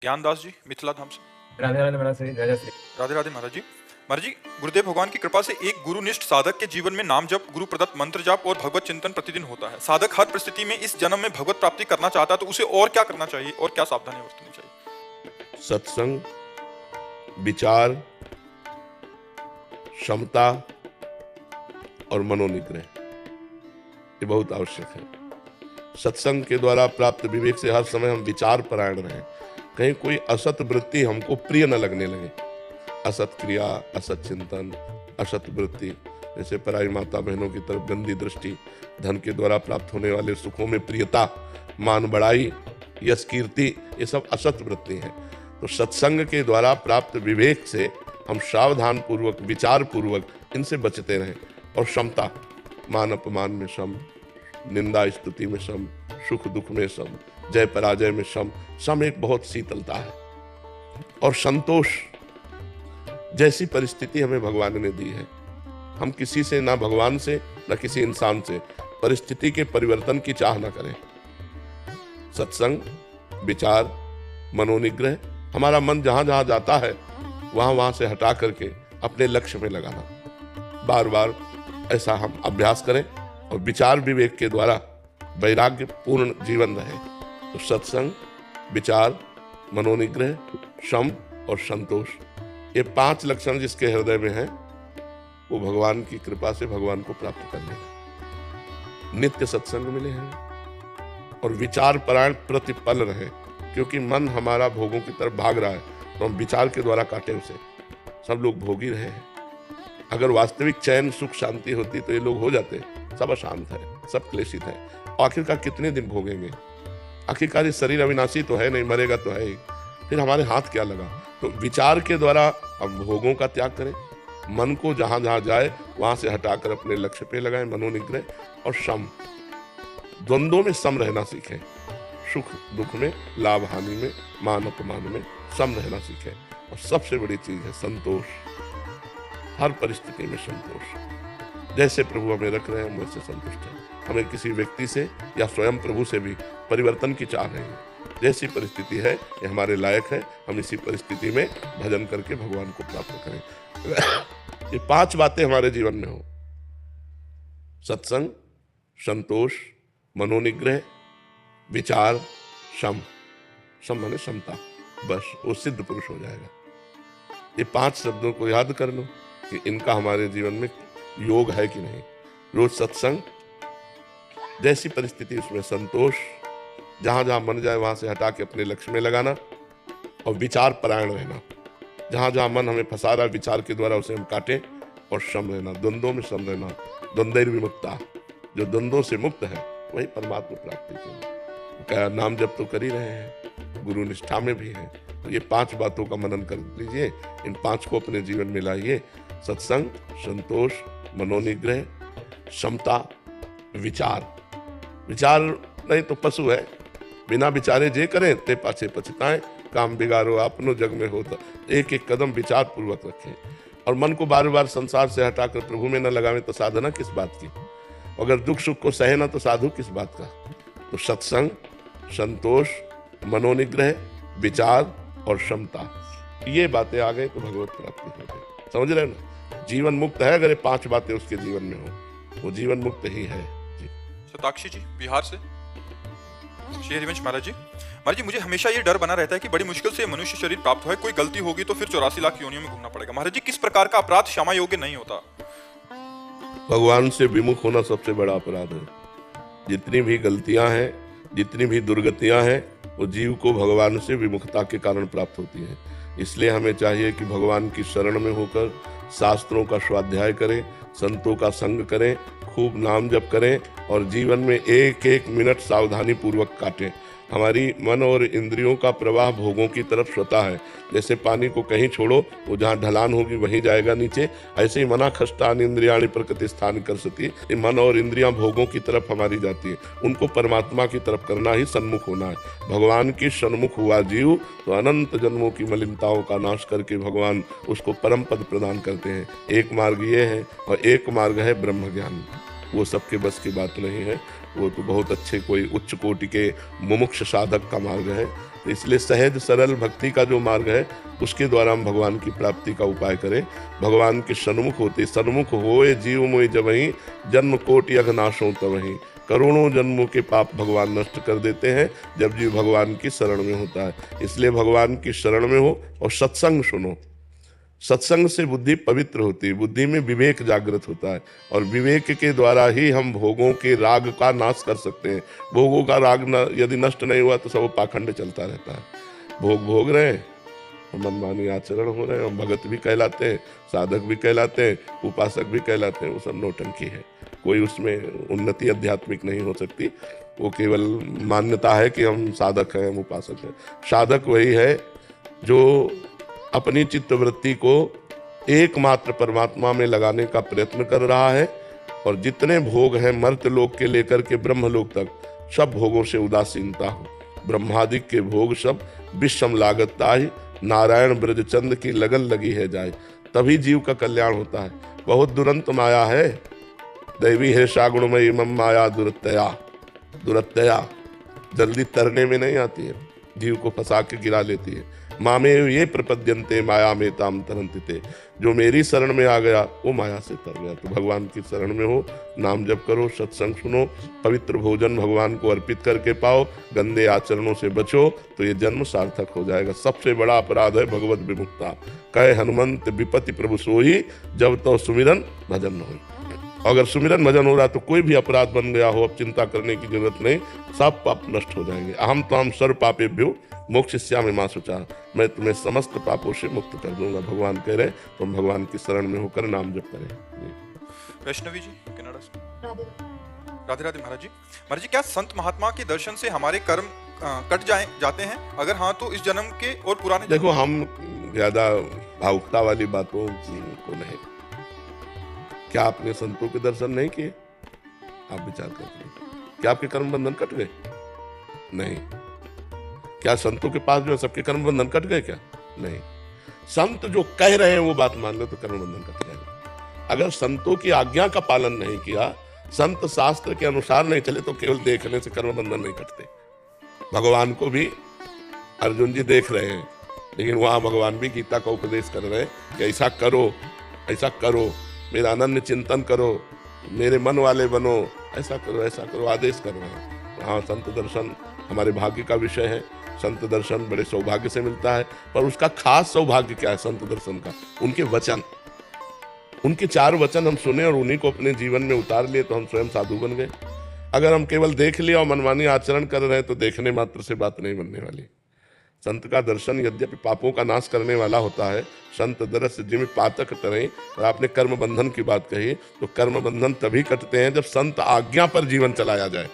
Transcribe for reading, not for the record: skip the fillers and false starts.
ज्ञानदास जी मिथिला धाम से। राधे राधे महाराज श्री जय श्री। राधे राधे महाराज जी। महाराज जी, गुरुदेव भगवान की कृपा से एक गुरुनिष्ठ साधक के जीवन में नाम जप, गुरु प्रदत्त मंत्र जाप और भगवत चिंतन प्रतिदिन होता है। साधक हर परिस्थिति में इस जन्म में भगवत प्राप्ति करना चाहता है तो उसे और क्या करना चाहिए और क्या सावधानी बरतनी चाहिए? सत्संग, विचार, क्षमता और मनोनिग्रह ये बहुत आवश्यक है। सत्संग के द्वारा प्राप्त विवेक से हर समय हम विचार परायण रहें, कहीं कोई असत वृत्ति हमको प्रिय न लगने लगे। असत क्रिया, असत चिंतन, असत वृत्ति, जैसे पराई माता बहनों की तरफ गंदी दृष्टि, धन के द्वारा प्राप्त होने वाले सुखों में प्रियता, मान बढ़ाई, यश कीर्ति, ये सब असत वृत्ति हैं। तो सत्संग के द्वारा प्राप्त विवेक से हम सावधान पूर्वक, विचार पूर्वक इनसे बचते रहें। और क्षमता, मान अपमान में सम, निंदा स्तुति में सम, सुख दुख में सम, जय पराजय में सम एक बहुत शीतलता है। और संतोष, जैसी परिस्थिति हमें भगवान ने दी है, हम किसी से, ना भगवान से ना किसी इंसान से, परिस्थिति के परिवर्तन की चाह ना करें। सत्संग, विचार, मनोनिग्रह, हमारा मन जहां जहां जाता है वहां से हटा करके अपने लक्ष्य में लगाना। बार बार ऐसा हम अभ्यास करें और विचार विवेक के द्वारा वैराग्य पूर्ण जीवन रहे। तो सत्संग, विचार, मनोनिग्रह, शम और संतोष, ये 5 लक्षण जिसके हृदय में है वो भगवान की कृपा से भगवान को प्राप्त कर लेगा। नित्य सत्संग मिले हैं और विचार परायण प्रतिपल रहे, क्योंकि मन हमारा भोगों की तरफ भाग रहा है तो हम विचार के द्वारा काटे उसे। सब लोग भोगी रहे हैं। अगर वास्तविक चैन, सुख, शांति होती तो ये लोग हो जाते। सब अशांत है, सब क्लेशित है। आखिरकार कितने दिन भोगेंगे? आखिरकार ये शरीर अविनाशी तो है नहीं, मरेगा तो है ही, फिर हमारे हाथ क्या लगा? तो विचार के द्वारा हम भोगों का त्याग करें, मन को जहां जहां जाए वहां से हटाकर अपने लक्ष्य पे लगाएं। मनोनिग्रह और सम, द्वंद्वों में सम रहना सीखें। सुख दुख में, लाभ हानि में, मान अपमान में सम रहना सीखें। और सबसे बड़ी चीज है संतोष, हर परिस्थिति में संतोष। जैसे प्रभु हमें रख रहे हैं हम वैसे संतुष्ट हैं। हमें किसी व्यक्ति से या स्वयं प्रभु से भी परिवर्तन की चाह नहीं है। जैसी परिस्थिति है ये हमारे लायक है, हम इसी परिस्थिति में भजन करके भगवान को प्राप्त करें। ये 5 बातें हमारे जीवन में हो, सत्संग, संतोष, मनोनिग्रह, विचार, सम माने समता, बस वो सिद्ध पुरुष हो जाएगा। ये 5 शब्दों को याद कर लो कि इनका हमारे जीवन में योग है कि नहीं। रोज सत्संग, जैसी परिस्थिति उसमें संतोष, जहां जहां मन जाए वहां से हटा के अपने लक्ष्य में लगाना। और विचार परायण रहना, जहां जहां मन हमें फंसा रहा है विचार के द्वारा उसे हम काटें। और सम रहना, द्वंद्वों में सम रहना। द्वंद्वैर विमुक्ता, जो द्वंद्वों से मुक्त है वही परमात्मा प्राप्ति के लिए। क्या नाम जप तो कर ही रहे हैं, गुरु निष्ठा में भी है। तो ये 5 बातों का मनन कर लीजिए, इन 5 को अपने जीवन में लाइए। सत्संग, संतोष, मनोनिग्रह, समता, विचार नहीं तो पशु है, बिना विचारे जे करें ते पाछे पछताएं। काम बिगाड़ो आपनो जग में होता। एक एक कदम विचार पूर्वक रखें और मन को बार बार संसार से हटाकर प्रभु में न लगावें तो साधना किस बात की? अगर दुख सुख को सहे ना तो साधु किस बात का? तो सत्संग, संतोष, मनोनिग्रह, विचार और क्षमता, ये बातें आ गए तो भगवत प्राप्ति हो गई। समझ रहे ना? जीवन मुक्त है अगर ये 5 बातें उसके जीवन में हो, वो जीवन मुक्त ही है। शताक्षी जी बिहार से। श्री हरिवंश महाराज जी, मुझे हमेशा ये डर बना रहता है कि बड़ी मुश्किल से मनुष्य शरीर प्राप्त हो, कोई गलती होगी तो फिर 84 लाख योनियों में घूमना पड़ेगा। महाराज जी, किस प्रकार का अपराध क्षमा योग्य नहीं होता? भगवान से विमुख होना सबसे बड़ा अपराध है। जितनी भी गलतियां हैं, जितनी भी दुर्गतियां हैं, वो जीव को भगवान से विमुखता के कारण प्राप्त होती है। इसलिए हमें चाहिए कि भगवान की शरण में होकर शास्त्रों का स्वाध्याय करें, संतों का संग करें, खूब नाम जप करें और जीवन में एक एक मिनट सावधानी पूर्वक काटें। हमारी मन और इंद्रियों का प्रवाह भोगों की तरफ स्वतः है। जैसे पानी को कहीं छोड़ो वो जहाँ ढलान होगी वहीं जाएगा नीचे, ऐसे ही मना खष्टान इंद्रियाणि प्रकृति स्थान कर सती। मन और इंद्रियां भोगों की तरफ हमारी जाती है, उनको परमात्मा की तरफ करना ही सन्मुख होना है। भगवान की सन्मुख हुआ जीव तो अनंत जन्मों की मलिनताओं का नाश करके भगवान उसको परम पद प्रदान करते हैं। एक मार्ग ये है और एक मार्ग है ब्रह्म ज्ञान। वो सबके बस की बात नहीं है, वो तो बहुत अच्छे कोई उच्च कोटि के मुमुक्ष साधक का मार्ग है। तो इसलिए सहज सरल भक्ति का जो मार्ग है उसके द्वारा हम भगवान की प्राप्ति का उपाय करें। भगवान के सन्मुख होते, सन्मुख होए जीव मोहि जबहि, जन्म कोटि अघनाशों तबहि। करोड़ों जन्मों के पाप भगवान नष्ट कर देते हैं जब जीव भगवान की शरण में होता है। इसलिए भगवान की शरण में हो और सत्संग सुनो। सत्संग से बुद्धि पवित्र होती है, बुद्धि में विवेक जागृत होता है, और विवेक के द्वारा ही हम भोगों के राग का नाश कर सकते हैं। भोगों का राग यदि नष्ट नहीं हुआ तो सब पाखंड चलता रहता है। भोग भोग रहे हैं, मनमानी आचरण हो रहे हैं, हम भगत भी कहलाते हैं, साधक भी कहलाते हैं, उपासक भी कहलाते हैं, वो सब नौटंकी है। कोई उसमें उन्नति आध्यात्मिक नहीं हो सकती। वो केवल मान्यता है कि हम साधक हैं, हम उपासक हैं। साधक वही है जो अपनी चित्तवृत्ति को एकमात्र परमात्मा में लगाने का प्रयत्न कर रहा है, और जितने भोग हैं मर्त्य लोक के लेकर के ब्रह्मलोक तक, सब भोगों से उदासीनता हो। ब्रह्मादि के भोग सब विषम लागत ताहि, नारायण ब्रजचंद की लगन लगी है जाए, तभी जीव का कल्याण होता है। बहुत दुरंत माया है, दैवी है सागुणमयी मम माया दुरत्तया। दुरत्तया जल्दी तरने में नहीं आती है, जीव को फंसा के गिरा लेती है। मामे ये प्रपद्यन्ते माया में ताम तरन्ति ते। जो मेरी शरण में आ गया वो माया से तर गया। तो भगवान की शरण में हो, नाम जप करो, सत्संग सुनो, पवित्र भोजन भगवान को अर्पित करके पाओ, गंदे आचरणों से बचो, तो ये जन्म सार्थक हो जाएगा। सबसे बड़ा अपराध है भगवत विमुक्ता। कहे हनुमंत विपति प्रभु सोई, जब तो सुमिरन भजन न हो। अगर सुमिरन भजन हो रहा तो कोई भी अपराध बन गया हो, अब चिंता करने की जरूरत नहीं, सब पाप नष्ट हो जाएंगे। अहम तो हम सर्व पापेभ्यो मोक्षयिष्यामि मा शुचः। मैं तुम्हें समस्त पापों से मुक्त कर दूंगा, भगवान कह रहे। तुम भगवान की शरण में होकर नाम जप करें। वैष्णवी जी कनाडा से। राधे राधे महाराज जी। महाराज जी, क्या संत महात्मा के दर्शन से हमारे कर्म कट जाते हैं? अगर हाँ तो इस जन्म के और पुराने देखो, हम ज्यादा भावुकता वाली बातों को नहीं। क्या आपने संतों के दर्शन नहीं किए? आप विचार करते, क्या आपके कर्म बंधन कट गए? नहीं। क्या संतों के पास जो है सबके कर्म बंधन कट गए? क्या नहीं। संत जो कह रहे हैं वो बात मान लो तो कर्म बंधन कट जाएगा। अगर संतों की आज्ञा का पालन नहीं किया, संत शास्त्र के अनुसार नहीं चले, तो केवल देखने से कर्म बंधन नहीं कटते। भगवान को भी अर्जुन जी देख रहे हैं, लेकिन वहां भगवान भी गीता का उपदेश कर रहे हैं कि ऐसा करो, ऐसा करो, मेरा अनन्य चिंतन करो, मेरे मन वाले बनो, ऐसा करो, ऐसा करो, आदेश कर रहे हैं। हाँ, संत दर्शन हमारे भाग्य का विषय है। संत दर्शन बड़े सौभाग्य से मिलता है, पर उसका खास सौभाग्य क्या है संत दर्शन का? उनके वचन, उनके 4 वचन हम सुने और उन्हीं को अपने जीवन में उतार लिए तो हम स्वयं साधु बन गए। अगर हम केवल देख लिया और मनमानी आचरण कर रहे हैं तो देखने मात्र से बात नहीं बनने वाली। संत का दर्शन यद्यपि पापों का नाश करने वाला होता है, संत दरस जिम पातक तरे। और आपने कर्म बंधन की बात कही, तो कर्म बंधन तभी कटते हैं जब संत आज्ञा पर जीवन चलाया जाए।